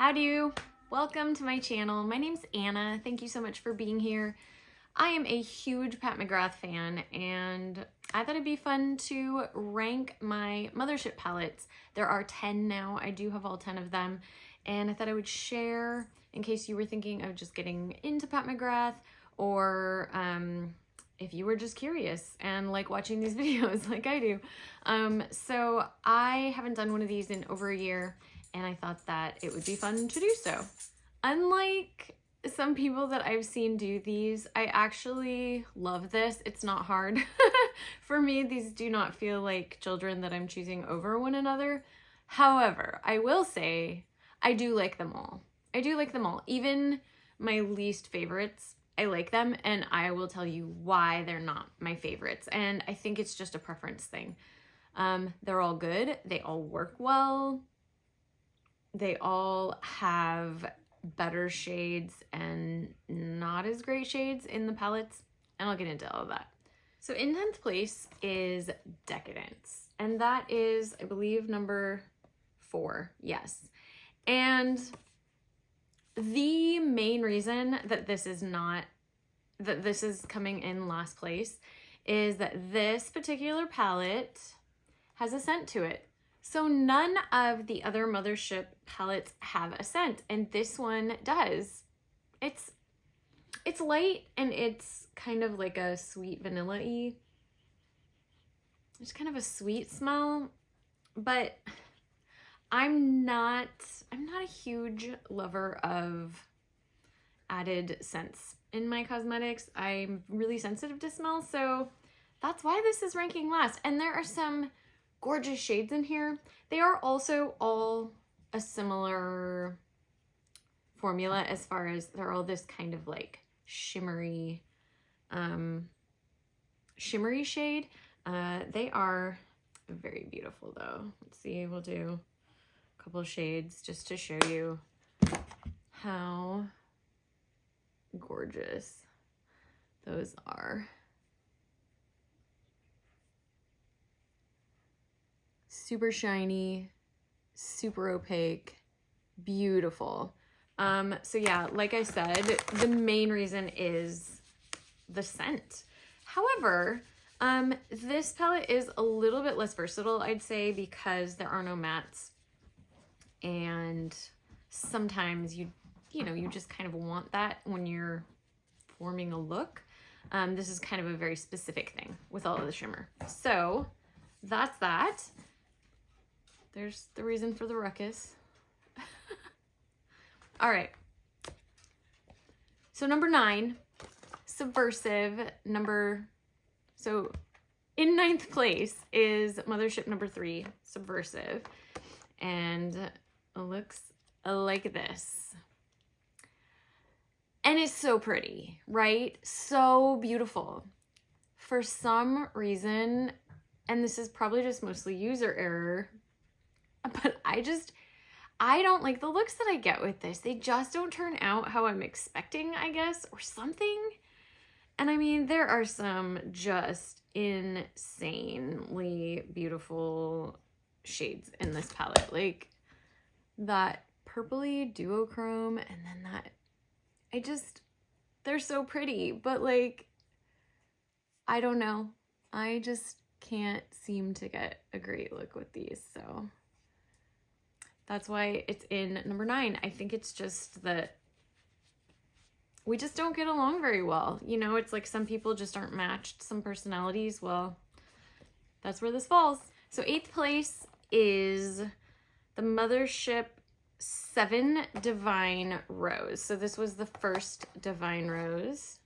Howdy, welcome to my channel. My name's Anna. Thank you so much for being here. I am a huge Pat McGrath fan and I thought it'd be fun to rank my Mothership palettes. There are 10 now. I do have all 10 of them and I thought I would share in case you were thinking of just getting into Pat McGrath or if you were just curious and like watching these videos like I do. So I haven't done one of these in over a year and I thought that it would be fun to do so. Unlike some people that I've seen do these, I actually love this. It's not hard. For me, these do not feel like children that I'm choosing over one another. However, I will say I do like them all. I do like them all. Even my least favorites, I like them, and I will tell you why they're not my favorites. And I think it's just a preference thing. They're all good. They all work well. They all have better shades and not as great shades in the palettes, and I'll get into all of that. So in 10th place is Decadence, and that is, I believe, number 4. Yes. And the main reason that this is coming in last place is that this particular palette has a scent to it. So none of the other Mothership palettes have a scent, and this one does. It's light and it's kind of like a sweet vanilla-y. It's kind of a sweet smell, but I'm not a huge lover of added scents in my cosmetics. I'm really sensitive to smell, so that's why this is ranking last. And there are some gorgeous shades in here. They are also all a similar formula as far as they're all this kind of like shimmery shade. They are very beautiful though. Let's see, we'll do a couple of shades just to show you how gorgeous those are. Super shiny, super opaque, beautiful. So yeah, like I said, the main reason is the scent. However, this palette is a little bit less versatile, I'd say, because there are no mattes. And sometimes you just kind of want that when you're forming a look. This is kind of a very specific thing with all of the shimmer. So that's that. There's the reason for the ruckus. All right. So number 9, Subversive. So in 9th place is Mothership number 3, Subversive. And it looks like this. And it's so pretty, right? So beautiful. For some reason, and this is probably just mostly user error, but I don't like the looks that I get with this. They just don't turn out how I'm expecting, I guess, or something. And I mean, there are some just insanely beautiful shades in this palette. Like that purpley duochrome and then that, they're so pretty, but like, I don't know. I just can't seem to get a great look with these, so that's why it's in number 9. I think it's just that we just don't get along very well. You know, it's like some people just aren't matched, some personalities. Well, that's where this falls. So 8th place is the Mothership 7 Divine Rose. So this was the first Divine Rose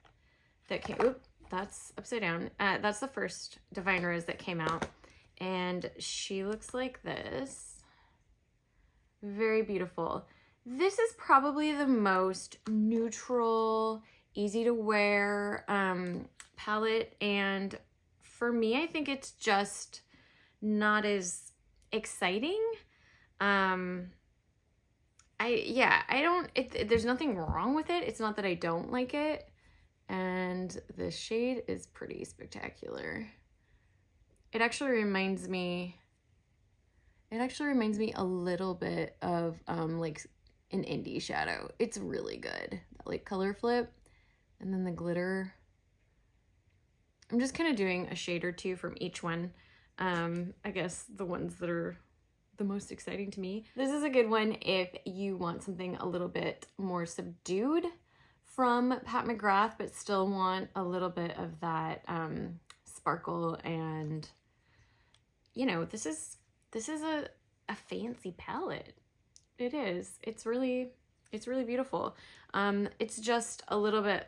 that came, oop, that's upside down. That's the first Divine Rose that came out. And she looks like this. Very beautiful. This is probably the most neutral, easy to wear palette, and for me, I think it's just not as exciting. There's nothing wrong with it. It's not that I don't like it, and the shade is pretty spectacular. It actually reminds me a little bit of like an indie shadow. It's really good. That like color flip and then the glitter. I'm just kind of doing a shade or two from each one. I guess the ones that are the most exciting to me. This is a good one if you want something a little bit more subdued from Pat McGrath, but still want a little bit of that sparkle. And you know, this is a fancy palette. It is. It's really beautiful. It's just a little bit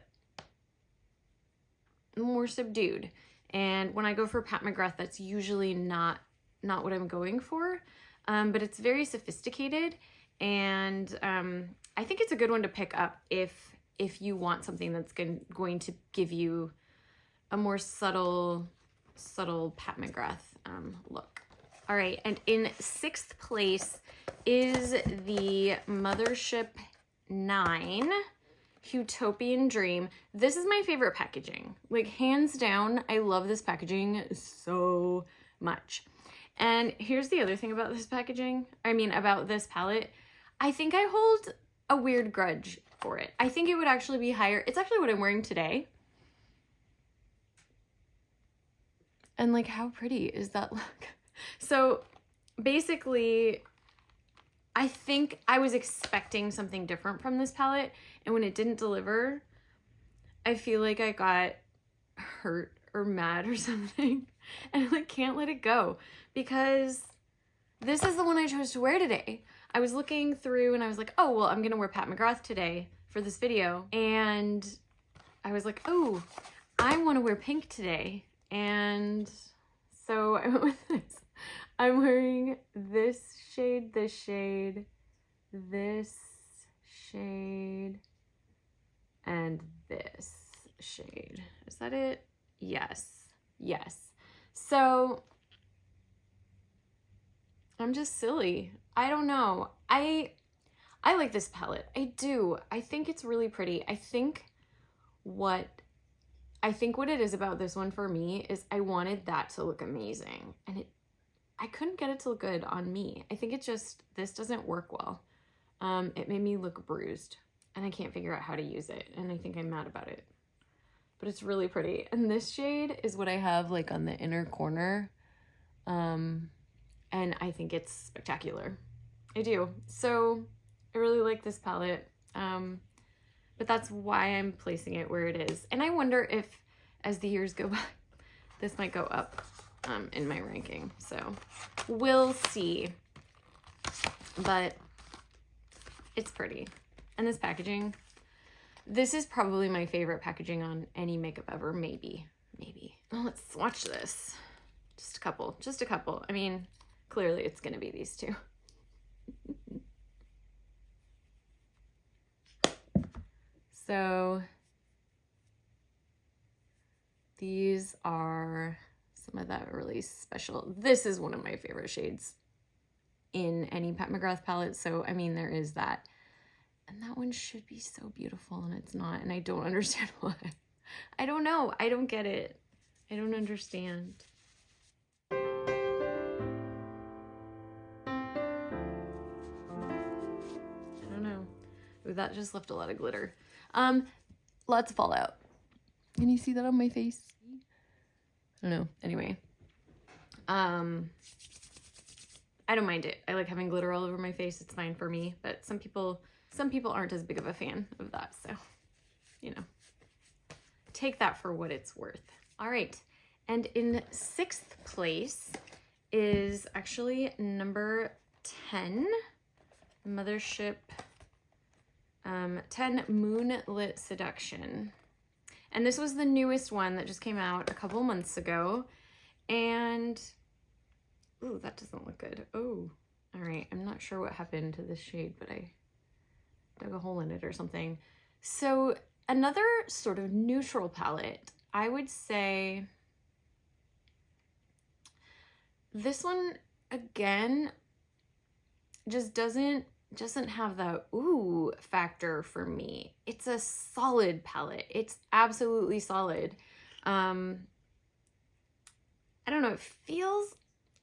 more subdued. And when I go for Pat McGrath, that's usually not what I'm going for. But it's very sophisticated, and I think it's a good one to pick up if you want something that's going to give you a more subtle Pat McGrath look. All right, and in 6th place is the Mothership 9 Utopian Dream. This is my favorite packaging. Like, hands down, I love this packaging so much. And here's the other thing about this packaging. I mean, about this palette. I think I hold a weird grudge for it. I think it would actually be higher. It's actually what I'm wearing today. And like, how pretty is that look? So basically, I think I was expecting something different from this palette, and when it didn't deliver, I feel like I got hurt or mad or something, and I like can't let it go, because this is the one I chose to wear today. I was looking through and I was like, oh, well, I'm gonna wear Pat McGrath today for this video, and I was like, oh, I want to wear pink today, and so I went with this. I'm wearing this shade, this shade, this shade, and this shade. Is that it? Yes. Yes. So I'm just silly. I don't know. I like this palette. I do. I think it's really pretty. I think what it is about this one for me is I wanted that to look amazing, and I couldn't get it to look good on me. I think it's just, this doesn't work well. It made me look bruised, and I can't figure out how to use it, and I think I'm mad about it. But it's really pretty. And this shade is what I have like on the inner corner. And I think it's spectacular. I do. So I really like this palette. But that's why I'm placing it where it is. And I wonder if, as the years go by, this might go up in my ranking. So we'll see. But it's pretty. And this packaging, this is probably my favorite packaging on any makeup ever. Maybe. Well, let's swatch this. Just a couple. I mean, clearly it's gonna be these two. So these are some of that really special. This is one of my favorite shades in any Pat McGrath palette. So, I mean, there is that. And that one should be so beautiful, and it's not. And I don't understand why. I don't know. I don't get it. I don't understand. I don't know. Ooh, that just left a lot of glitter. Lots of fallout. Can you see that on my face? I don't know. Anyway. I don't mind it. I like having glitter all over my face. It's fine for me. But some people aren't as big of a fan of that. So, you know, take that for what it's worth. All right. And in 6th place is actually number 10, Mothership 10 Moonlit Seduction. And this was the newest one that just came out a couple months ago. And, ooh, that doesn't look good. Oh, all right. I'm not sure what happened to this shade, but I dug a hole in it or something. So another sort of neutral palette, I would say this one, again, just doesn't have the ooh factor for me. It's a solid palette. It's absolutely solid. I don't know, it feels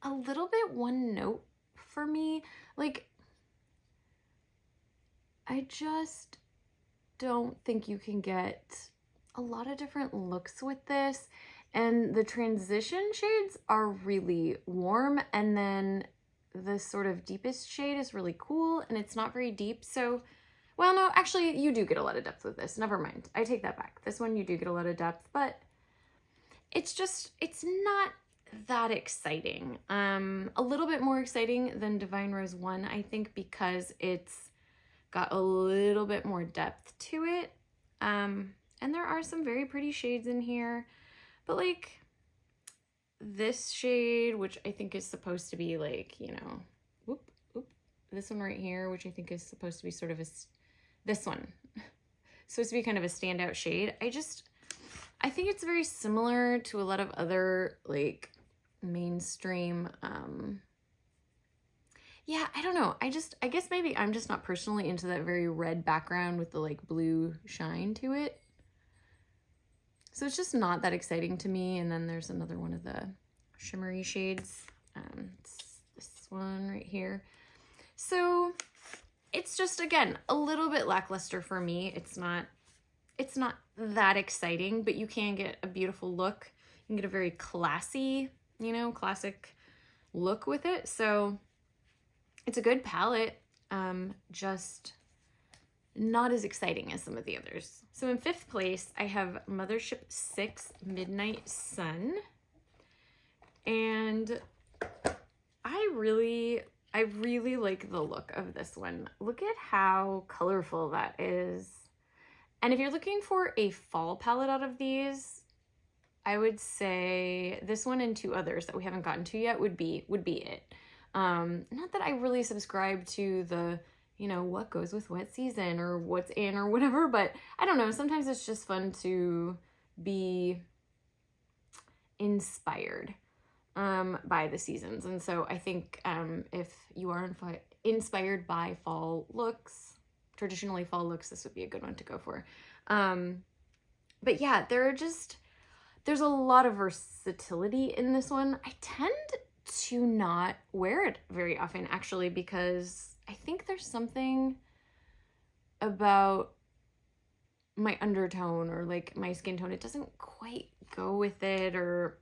a little bit one note for me. Like, I just don't think you can get a lot of different looks with this. And the transition shades are really warm, and then the sort of deepest shade is really cool, and it's not very deep. So, well, no, actually you do get a lot of depth with this. Never mind. I take that back. This one you do get a lot of depth, but it's just, it's not that exciting. A little bit more exciting than Divine Rose 1, I think, because it's got a little bit more depth to it. And there are some very pretty shades in here. But like this shade, which I think is supposed to be like, you know, this one right here, which I think is supposed to be sort of this one, supposed to be kind of a standout shade. I think it's very similar to a lot of other like mainstream, yeah, I don't know. I guess maybe I'm just not personally into that very red background with the like blue shine to it. So it's just not that exciting to me. And then there's another one of the shimmery shades. It's this one right here. So it's just, again, a little bit lackluster for me. It's not that exciting, but you can get a beautiful look. You can get a very classy, you know, classic look with it. So it's a good palette, just not as exciting as some of the others. So in 5th place, I have Mothership 6 Midnight Sun. And I really like the look of this one. Look at how colorful that is. And if you're looking for a fall palette out of these, I would say this one and 2 others that we haven't gotten to yet would be it. Not that I really subscribe to the, you know, what goes with what season or what's in or whatever, but I don't know. Sometimes it's just fun to be inspired by the seasons. And so I think if you are inspired by fall looks, traditionally fall looks, this would be a good one to go for. But yeah, there's a lot of versatility in this one. I tend to not wear it very often, actually, because I think there's something about my undertone or like my skin tone. It doesn't quite go with it, or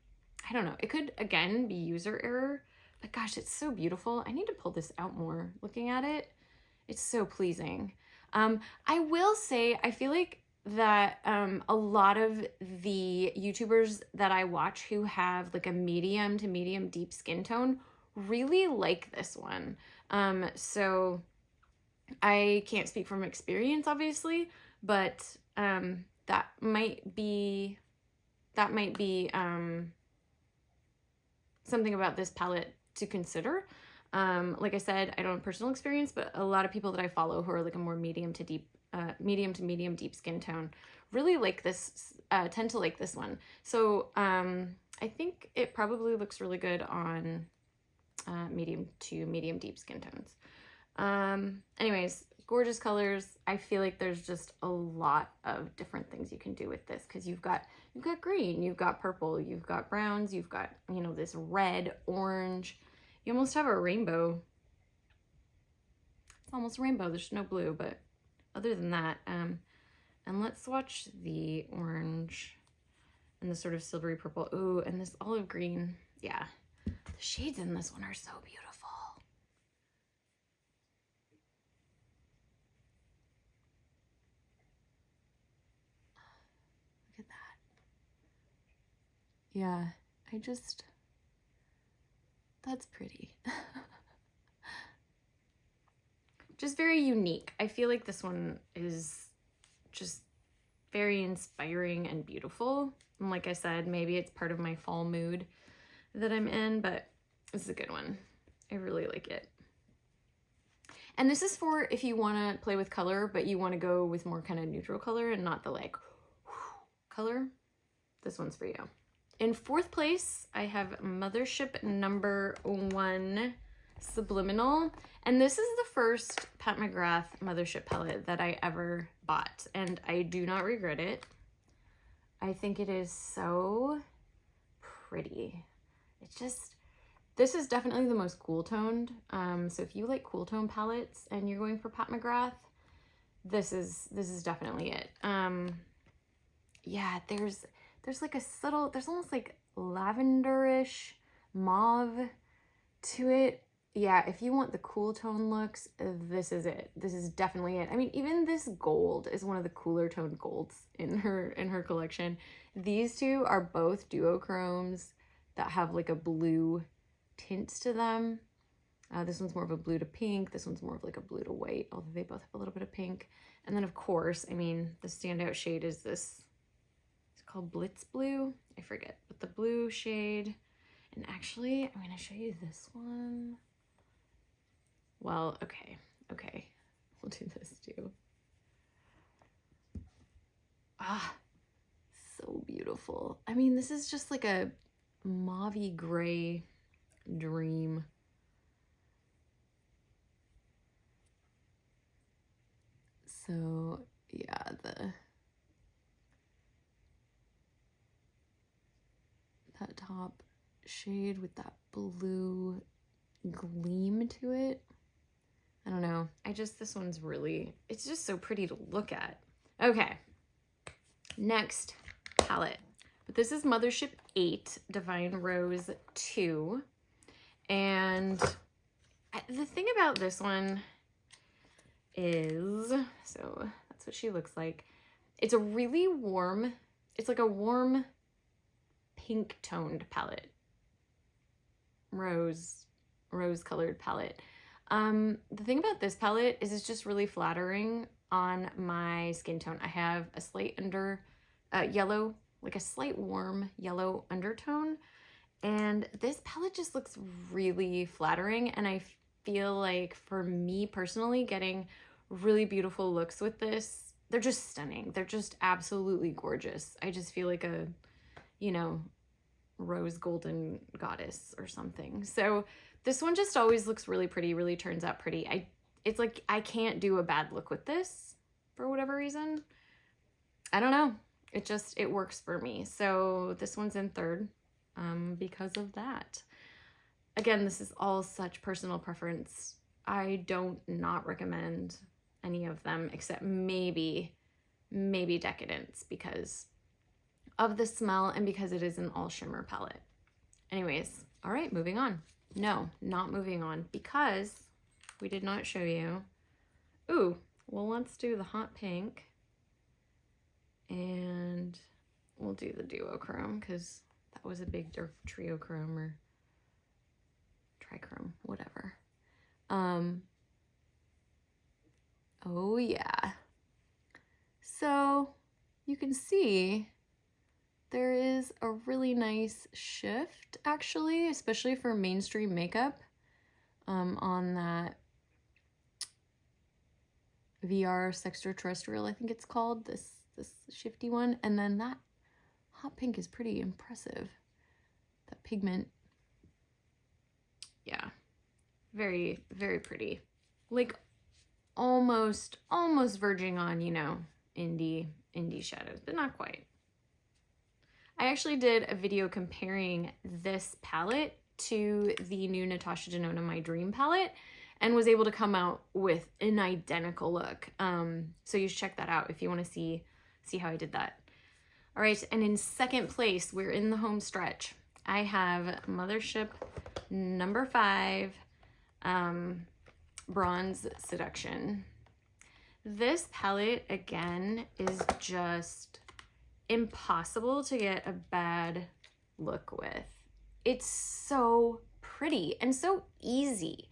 I don't know. It could, again, be user error, but gosh, it's so beautiful. I need to pull this out more. Looking at it, it's so pleasing. I will say, I feel like that a lot of the YouTubers that I watch who have like a medium to medium deep skin tone really like this one. So I can't speak from experience, obviously, but that might be something about this palette to consider. Like I said, I don't have personal experience, but a lot of people that I follow who are like a more medium to medium deep skin tone really like this, tend to like this one. So I think it probably looks really good on medium to medium deep skin tones. Anyways, gorgeous colors. I feel like there's just a lot of different things you can do with this, because you've got green, you've got purple, you've got browns, you've got, you know, this red, orange. You almost have a rainbow. It's almost a rainbow. There's no blue, but other than that, and let's watch the orange and the sort of silvery purple. Ooh, and this olive green. Yeah, the shades in this one are so beautiful. Look at that. Yeah, that's pretty. Just very unique. I feel like this one is just very inspiring and beautiful. And like I said, maybe it's part of my fall mood that I'm in, but this is a good one. I really like it. And this is for if you want to play with color, but you want to go with more kind of neutral color and not the like color. This one's for you. In 4th place, I have Mothership number 1 Subliminal. And this is the first Pat McGrath Mothership palette that I ever bought, and I do not regret it. I think it is so pretty. This is definitely the most cool toned. So if you like cool tone palettes and you're going for Pat McGrath, this is definitely it. Yeah, there's like a subtle, there's almost like lavenderish mauve to it. Yeah, if you want the cool tone looks, this is it. This is definitely it. I mean, even this gold is one of the cooler toned golds in her collection. These two are both duochromes that have like a blue tint to them. This one's more of a blue to pink. This one's more of like a blue to white, although they both have a little bit of pink. And then of course, I mean, the standout shade is this, it's called Blitz Blue. I forget, but the blue shade. And actually, I'm gonna show you this one. Well, okay, we'll do this too. Ah, so beautiful. I mean, this is just like a mauve-y gray dream. So yeah, that top shade with that blue gleam to it. I don't know. This one's really, it's just so pretty to look at. Okay, next palette. But this is Mothership 8, Divine Rose 2. And the thing about this one is, so that's what she looks like. It's a really warm, it's like a warm pink toned palette. Rose colored palette. The thing about this palette is it's just really flattering on my skin tone. I have a slight yellow, like a slight warm yellow undertone. And this palette just looks really flattering. And I feel like for me personally, getting really beautiful looks with this, they're just stunning. They're just absolutely gorgeous. I just feel like a, you know, rose golden goddess or something. So this one just always looks really pretty, really turns out pretty. It's like I can't do a bad look with this for whatever reason. I don't know. It works for me. So this one's in third because of that. Again, this is all such personal preference. I don't not recommend any of them except maybe Decadence because of the smell and because it is an all shimmer palette. Anyways, all right, moving on. No, not moving on because we did not show you. Ooh, well, let's do the hot pink and we'll do the duochrome because that was a big, or triochrome or trichrome, whatever. Oh yeah. So you can see there is a really nice shift actually, especially for mainstream makeup, on that VR Sextraterrestrial, I think it's called, this shifty one. And then that hot pink is pretty impressive. That pigment. Yeah. Very, very pretty. Like almost verging on, you know, indie shadows, but not quite. I actually did a video comparing this palette to the new Natasha Denona My Dream palette and was able to come out with an identical look. So you should check that out if you want to see how I did that. All right, and in second place, we're in the home stretch. I have Mothership number 5, Bronze Seduction. This palette, again, is just impossible to get a bad look with. It's so pretty and so easy.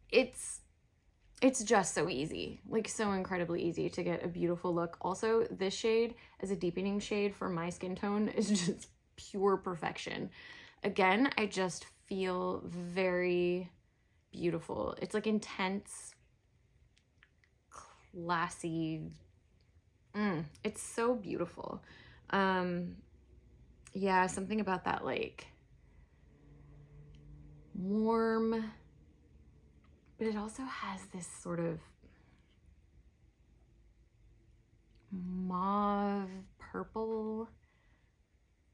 It's just so easy, like so incredibly easy to get a beautiful look. Also, this shade as a deepening shade for my skin tone is just pure perfection. Again, I just feel very beautiful. It's like intense, classy. It's so beautiful. Yeah, something about that like warm, but it also has this sort of mauve purple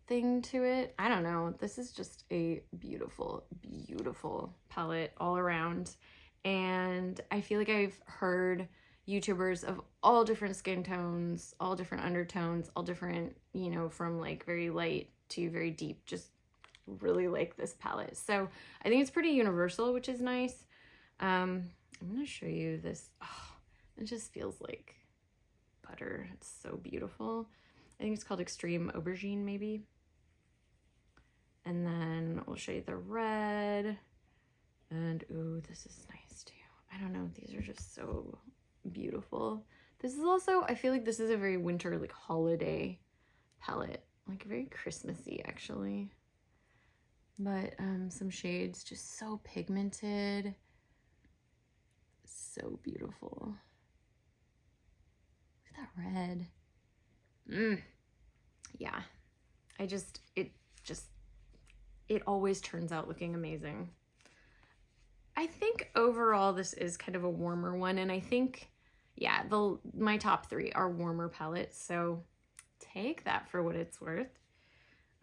thing to it. I don't know. This is just a beautiful, beautiful palette all around. And I feel like I've heard, YouTubers of all different skin tones, all different undertones, all different, you know, from like very light to very deep. Just really like this palette. So I think it's pretty universal, which is nice. I'm gonna show you this. Oh, it just feels like butter. It's so beautiful. I think it's called Xtreme Aubergine, maybe. And then we'll show you the red. And ooh, this is nice too. I don't know, these are just so beautiful. This is also, I feel like this is a very winter, like holiday palette, like very Christmassy actually. But some shades, just so pigmented, so beautiful. Look at that red. Yeah, it always turns out looking amazing. I think overall this is kind of a warmer one, and I think, yeah, my top 3 are warmer palettes, so take that for what it's worth.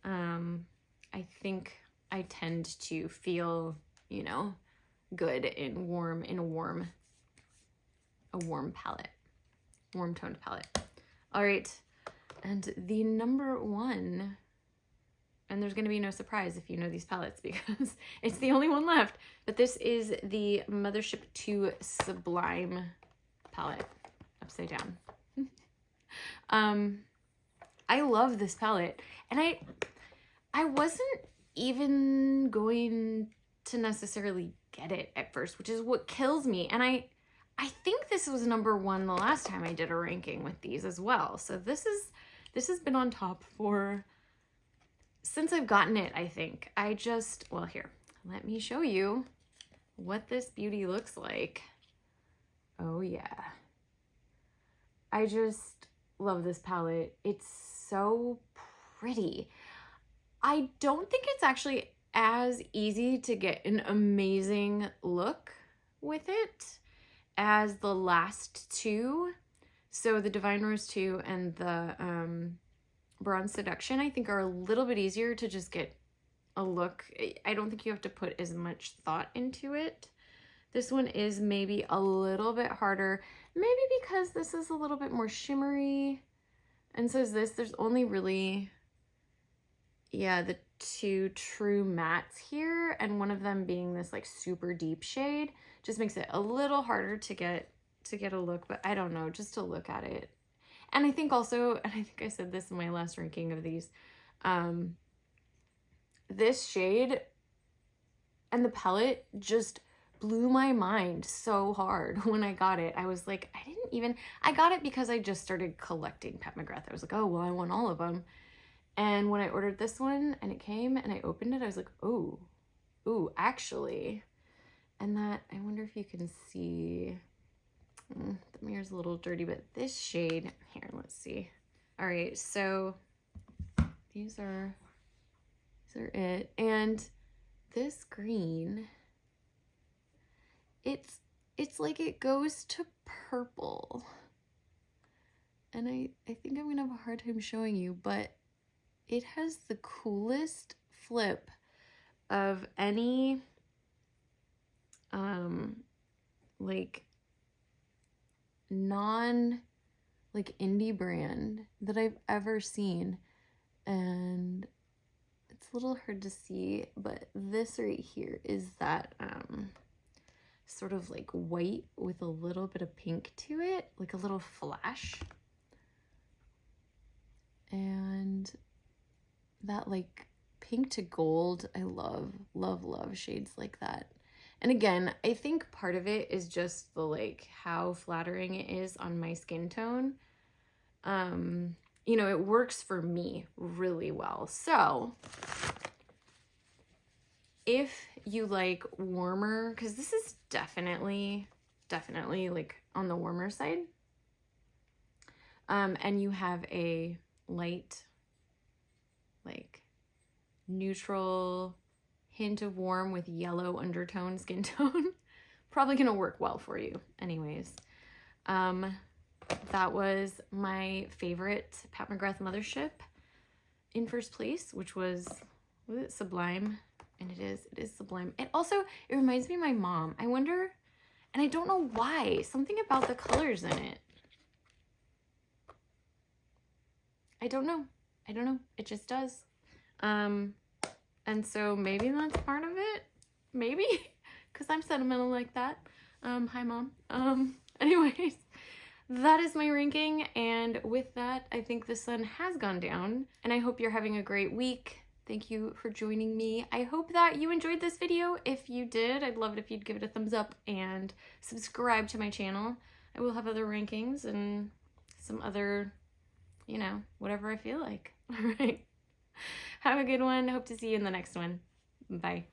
I think I tend to feel, you know, good in a warm palette, warm toned palette. All right, and the number 1, and there's going to be no surprise if you know these palettes because it's the only one left, but this is the Mothership 2 Sublime palette, upside down. I love this palette, and I wasn't even going to necessarily get it at first, which is what kills me. And I think this was number 1 the last time I did a ranking with these as well. So this has been on top for since I've gotten it, I think. Well, here, let me show you what this beauty looks like. Oh yeah. I just love this palette. It's so pretty. I don't think it's actually as easy to get an amazing look with it as the last 2. So the Divine Rose 2 and the Bronze Seduction, I think, are a little bit easier to just get a look. I don't think you have to put as much thought into it. This one is maybe a little bit harder, maybe because this is a little bit more shimmery. And so is this. There's only really, yeah, the 2 true mattes here, and one of them being this like super deep shade just makes it a little harder to get a look. But I don't know, just to look at it. And I think also, and I think I said this in my last ranking of these, this shade and the palette just blew my mind so hard when I got it. I was like, I got it because I just started collecting Pat McGrath. I was like, oh, well, I want all of them. And when I ordered this one and it came and I opened it, I was like, ooh, actually. And that, I wonder if you can see, the mirror's a little dirty, but this shade here, let's see. All right, so these are it. And this green, it's like it goes to purple. And I think I'm gonna have a hard time showing you, but it has the coolest flip of any like indie brand that I've ever seen. And it's a little hard to see, but this right here is that sort of like white with a little bit of pink to it, like a little flash. And that like pink to gold, I love shades like that. And again, I think part of it is just the like how flattering it is on my skin tone. You know, it works for me really well. So if you like warmer, because this is definitely like on the warmer side, and you have a light, like neutral hint of warm with yellow undertone skin tone, probably gonna work well for you. Anyways, that was my favorite Pat McGrath Mothership in first place, which was it Sublime? And it is Sublime. It reminds me of my mom. I wonder, And I don't know why. Something about the colors in it. I don't know. I don't know. It just does. And so maybe that's part of it. Maybe. Because I'm sentimental like that. Hi, Mom. Anyways, that is my ranking. And with that, I think the sun has gone down. And I hope you're having a great week. Thank you for joining me. I hope that you enjoyed this video. If you did, I'd love it if you'd give it a thumbs up and subscribe to my channel. I will have other rankings and some other, you know, whatever I feel like. All right. Have a good one. Hope to see you in the next one. Bye.